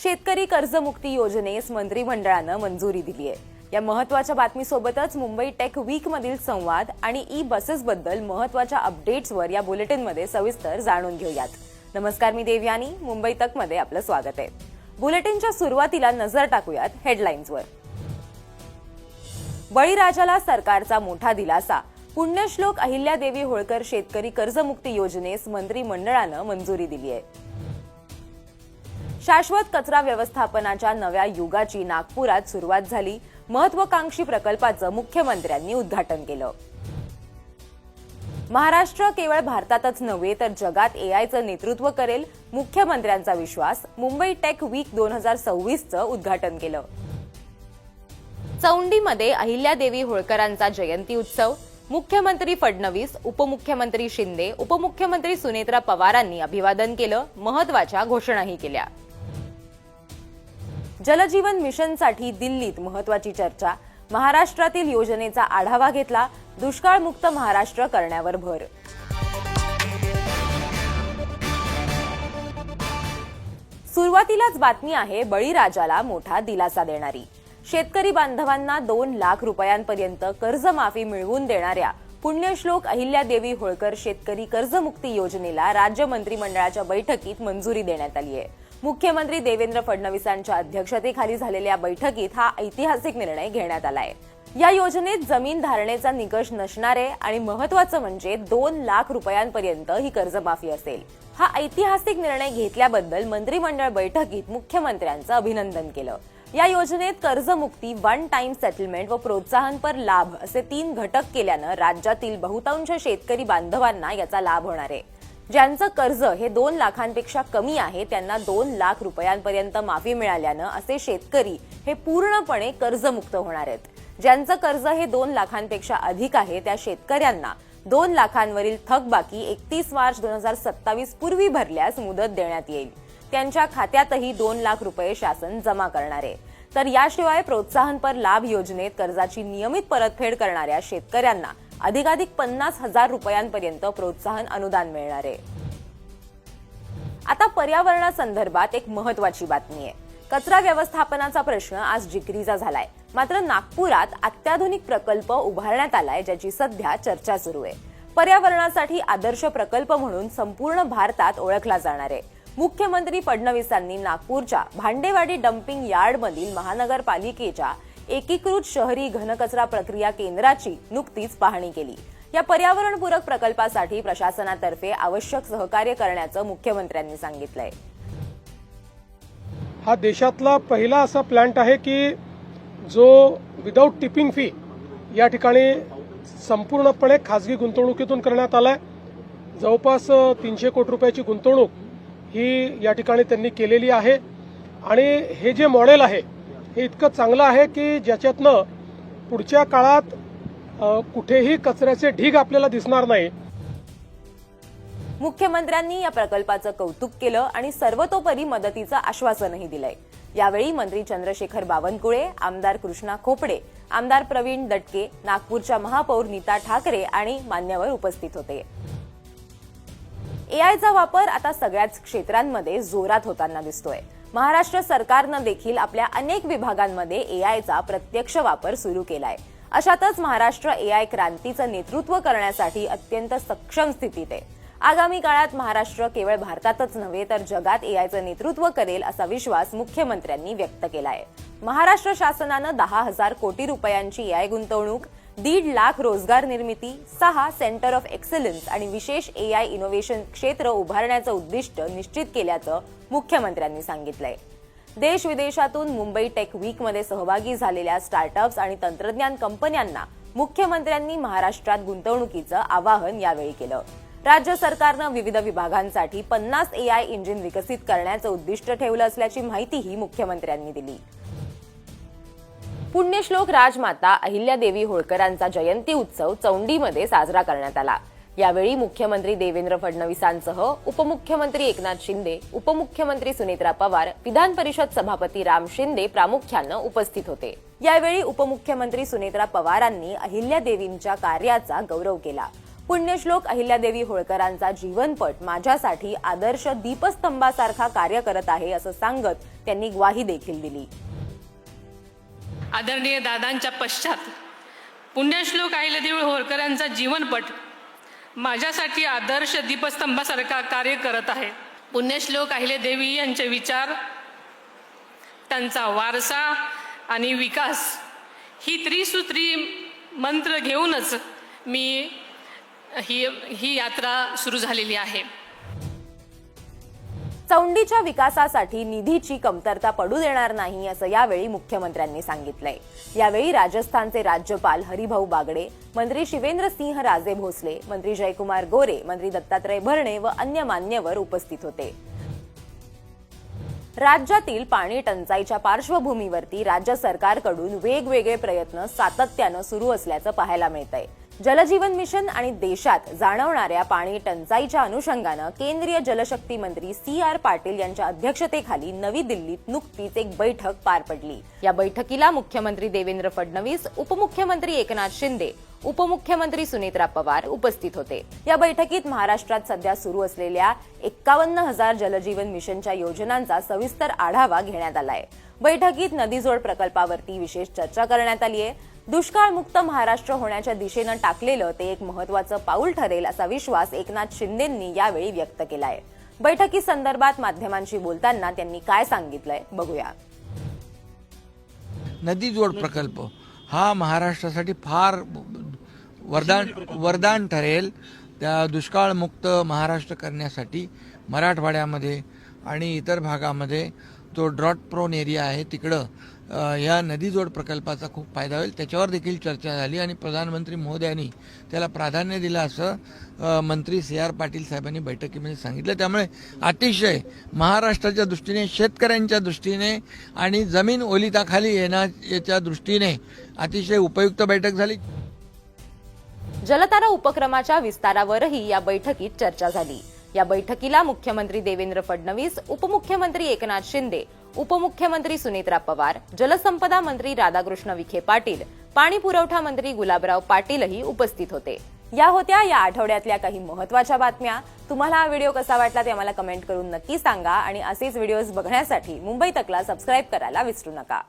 शेतकरी कर्जमुक्ती योजनेस मंत्रिमंडळानं मंजुरी दिली आहे। या महत्त्वाच्या बातमीसोबतच मुंबई टेक वीक मधील संवाद आणि ई बसेस बद्दल महत्त्वाच्या अपडेट्सवर या बुलेटिनमध्ये सविस्तर जाणून घेऊयात। नमस्कार, मी देवयानी, मुंबई तक मध्ये आपलं स्वागत आहे। बुलेटिनच्या सुरुवातीला नजर टाकूयात हेडलाईन्सवर। बळीराजाला सरकारचा मोठा दिलासा, पुण्यश्लोक अहिल्यादेवी होळकर शेतकरी कर्जमुक्ती योजनेस मंत्रिमंडळानं मंजुरी दिली आहे। शाश्वत कचरा व्यवस्थापनाच्या नव्या युगाची नागपुरात सुरुवात झाली। महत्त्वाकांक्षी प्रकल्पाचं मुख्यमंत्र्यांनी उद्घाटन केलं। महाराष्ट्र केवळ भारतातच नव्हे तर जगात एआयचं नेतृत्व करेल, मुख्यमंत्र्यांचा विश्वास। मुंबई टेक वीक 2026चं उद्घाटन केलं। चौंडीमध्ये अहिल्यादेवी होळकरांचा जयंती उत्सव, मुख्यमंत्री फडणवीस, उपमुख्यमंत्री शिंदे, उपमुख्यमंत्री सुनेत्रा पवारांनी अभिवादन केलं, महत्त्वाच्या घोषणाही केल्या। जलजीवन मिशनसाठी दिल्लीत महत्त्वाची चर्चा, महाराष्ट्रातील योजनेचा आढावा घेतला, दुष्काळमुक्त महाराष्ट्र करण्यावर भर। सुरुवातीलाच बातमी आहे बळीराजाला मोठा दिलासा देणारी। शेतकरी बांधवांना 2 लाख रुपयांपर्यंत कर्जमाफी मिळवून देणाऱ्या पुण्यश्लोक अहिल्यादेवी होळकर शेतकरी कर्जमुक्ती योजनेला राज्य मंत्रिमंडळाच्या बैठकीत मंजुरी देण्यात आली आहे। मुख्यमंत्री देवेंद्र फडणवीसांच्या अध्यक्षतेखाली झालेल्या बैठकीत हा ऐतिहासिक निर्णय घेण्यात आलाय। या योजनेत जमीन धारणेचा निकष नसणारे आणि महत्त्वाचं म्हणजे 2 लाख रुपयांपर्यंत ही कर्जमाफी असेल। हा ऐतिहासिक निर्णय घेतल्याबद्दल मंत्रिमंडळ बैठकीत मुख्यमंत्र्यांचं अभिनंदन केलं। या योजनेत कर्जमुक्ती, वन टाइम सेटलमेंट व प्रोत्साहनपर लाभ असे 3 घटक केल्यानं राज्यातील बहुतांश शेतकरी बांधवांना याचा लाभ होणार आहे। ज्यांचं कर्ज हे 2 लाखांपेक्षा कमी आहे त्यांना 2 लाख रुपयांपर्यंत माफी मिळाल्यानं असे शेतकरी हे पूर्णपणे कर्जमुक्त होणार आहेत। ज्यांचं कर्ज हे 2 लाखांपेक्षा अधिक आहे त्या शेतकऱ्यांना 2 लाखांवरील थकबाकी 31 मार्च 2027 पूर्वी भरल्यास मुदत देण्यात येईल। त्यांच्या खात्यातही 2 लाख रुपये शासन जमा करणार आहे। तर याशिवाय प्रोत्साहनपर लाभ योजनेत कर्जाची नियमित परतफेड करणाऱ्या शेतकऱ्यांना अधिकाधिक 50,000 रुपयांपर्यंत प्रोत्साहन अनुदान मिळणार आहे। आता पर्यावरणासंदर्भात एक महत्त्वाची बातमी आहे। कचरा व्यवस्थापनाचा प्रश्न आज जिकरीचा झालाय, मात्र नागपुरात अत्याधुनिक प्रकल्प उभारण्यात आलाय ज्याची सध्या चर्चा सुरू आहे। पर्यावरणासाठी आदर्श प्रकल्प म्हणून संपूर्ण भारतात ओळखला जाणार आहे। मुख्यमंत्री फडणवीसांनी नागपूरच्या भांडेवाडी डम्पिंग यार्डमधील महानगरपालिकेच्या एकीकृत शहरी घनकचरा प्रक्रिया केंद्राची नुकतीच पाहणी केली। या पर्यावरणपूरक प्रकल्पासाठी प्रशासनातर्फे आवश्यक सहकार्य करण्याचं मुख्यमंत्र्यांनी सांगितलंय। हा देशातला पहिला असा प्लांट आहे की जो विदाउट टिपिंग फी या ठिकाणी संपूर्णपणे खासगी गुंतवणुकीतून करण्यात आलाय। जवळपास 300 कोटी रुपयाची गुंतवणूक ही या ठिकाणी त्यांनी केलेली आहे आणि हे जे मॉडेल आहे हे इतकं चांगलं आहे की ज्याच्यातनं पुढच्या काळात कुठेही कचऱ्याचे ढीग आपल्याला दिसणार नाही। मुख्यमंत्र्यांनी या प्रकल्पाचं कौतुक केलं आणि सर्वतोपरी मदतीचं आश्वासनही दिलंय। यावेळी मंत्री चंद्रशेखर बावनकुळे, आमदार कृष्णा खोपडे, आमदार प्रवीण दटके, नागपूरच्या महापौर नीता ठाकरे आणि मान्यवर उपस्थित होते। एआयचा वापर आता सगळ्याच क्षेत्रांमध्ये जोरात होताना दिसतोय। महाराष्ट्र सरकारनं देखील आपल्या अनेक विभागांमध्ये एआयचा प्रत्यक्ष वापर सुरू केलाय। अशातच महाराष्ट्र एआय क्रांतीचं नेतृत्व करण्यासाठी अत्यंत सक्षम स्थितीत आहे। आगामी काळात महाराष्ट्र केवळ भारतातच नव्हे तर जगात एआयचं नेतृत्व करेल असा विश्वास मुख्यमंत्र्यांनी व्यक्त केलाय। महाराष्ट्र शासनानं 10,000 कोटी रुपयांची एआय गुंतवणूक, 1.5 लाख रोजगार निर्मिती, 6 सेंटर ऑफ एक्सलन्स आणि विशेष एआय इनोव्हेशन क्षेत्र उभारण्याचं उद्दिष्ट निश्चित केल्याचं मुख्यमंत्र्यांनी सांगितलंय। देश विदेशातून मुंबई टेक वीक मध्ये सहभागी झालेल्या स्टार्टअप्स आणि तंत्रज्ञान कंपन्यांना मुख्यमंत्र्यांनी महाराष्ट्रात गुंतवणुकीचं आवाहन यावेळी केलं। राज्य सरकारनं विविध विभागांसाठी 50 एआय इंजिन विकसित करण्याचं उद्दिष्ट ठेवलं असल्याची माहितीही मुख्यमंत्र्यांनी दिली। पुण्यश्लोक राजमाता अहिल्यादेवी होळकरांचा जयंती उत्सव चौंडीमध्ये साजरा करण्यात आला। यावेळी मुख्यमंत्री देवेंद्र फडणवीसांसह उपमुख्यमंत्री एकनाथ शिंदे, उपमुख्यमंत्री सुनेत्रा पवार, विधान परिषद सभापती राम शिंदे प्रामुख्यानं उपस्थित होते। यावेळी उपमुख्यमंत्री सुनेत्रा पवारांनी अहिल्यादेवींच्या कार्याचा गौरव केला। पुण्यश्लोक अहिल्यादेवी होळकरांचा जीवनपट माझ्यासाठी आदर्श दीपस्तंभासारखा कार्य करत आहे असं सांगत त्यांनी ग्वाही देखील दिली. आदरणीय दादांच्या पश्चात पुण्यश्लोक अहिल्यादेवी होळकरांचा जीवनपट माझ्यासाठी आदर्श दीपस्तंभासारखा कार्य करत आहे. पुण्यश्लोक अहिल्यादेवी यांचे विचार, त्यांचा वारसा आणि विकास ही त्रिसूत्री मंत्र घेऊनच मी ही यात्रा सुरू झालेली आहे. चौंडीच्या विकासासाठी निधीची कमतरता पडू देणार नाही असं यावेळी मुख्यमंत्र्यांनी सांगितलंय. यावेळी राजस्थानचे राज्यपाल हरिभाऊ बागडे, मंत्री शिवेंद्रसिंह राजे भोसले, मंत्री जयकुमार गोरे, मंत्री दत्तात्रय भरणे व अन्य मान्यवर उपस्थित होते. राज्यातील पाणी टंचाईच्या पार्श्वभूमीवरती राज्य सरकारकडून वेगवेगळे प्रयत्न सातत्यानं सुरू असल्याचं पाहायला मिळतंय. जलजीवन मिशन आणि देशात जाणवणाऱ्या पाणी टंचाईच्या अनुषंगानं केंद्रीय जलशक्ती मंत्री CR पाटील यांच्या अध्यक्षतेखाली नवी दिल्लीत नुकतीच एक बैठक पार पडली. या बैठकीला मुख्यमंत्री देवेंद्र फडणवीस, उपमुख्यमंत्री एकनाथ शिंदे, उपमुख्यमंत्री सुनेत्रा पवार उपस्थित होते. या बैठकीत महाराष्ट्रात सध्या सुरू असलेल्या 51,000 जलजीवन मिशनच्या योजनांचा सविस्तर आढावा घेण्यात आलाय. बैठकीत नदीजोड प्रकल्पावरती विशेष चर्चा करण्यात आली आहे. दुष्काळमुक्त महाराष्ट्र होण्याच्या दिशेनं टाकलेलं ते एक महत्त्वाचं पाऊल ठरेल असा विश्वास एकनाथ शिंदेंनी यावेळी व्यक्त केलाय. बैठकीसंदर्भात माध्यमांशी बोलताना त्यांनी काय सांगितलंय बघूया. नदी जोड प्रकल्प हा महाराष्ट्रासाठी फार वरदान ठरेल. त्या दुष्काळमुक्त महाराष्ट्र करण्यासाठी मराठवाड्यामध्ये आणि इतर भागामध्ये जो ड्रॉट प्रोन एरिया आहे तिकडं या नदी जोड प्रकल्पाचा खूप फायदा होईल. त्याच्यावर देखील चर्चा झाली आणि प्रधानमंत्री महोदयांनी त्याला प्राधान्य दिलं असं मंत्री CR पाटील साहेबांनी बैठकीमध्ये सांगितलं. त्यामुळे अतिशय महाराष्ट्राच्या दृष्टीने, शेतकऱ्यांच्या दृष्टीने आणि जमीन ओलिताखाली येण्याच्या दृष्टीने अतिशय उपयुक्त बैठक झाली. जलतारा उपक्रमाच्या विस्तारावरही या बैठकीत चर्चा झाली. या बैठकीला मुख्यमंत्री देवेंद्र फडणवीस, उपमुख्यमंत्री एकनाथ शिंदे, उपमुख्यमंत्री सुनेत्रा पवार, जलसंपदा मंत्री राधाकृष्ण विखे पाटील, पाणी पुरवठा मंत्री गुलाबराव पाटीलही उपस्थित होते. या होत्या या आठवड्यातल्या काही महत्त्वाच्या बातम्या. तुम्हाला हा व्हिडिओ कसा वाटला ते आम्हाला कमेंट करून नक्की सांगा आणि असेच व्हिडिओज बघण्यासाठी मुंबई तकला सबस्क्राईब करायला विसरू नका.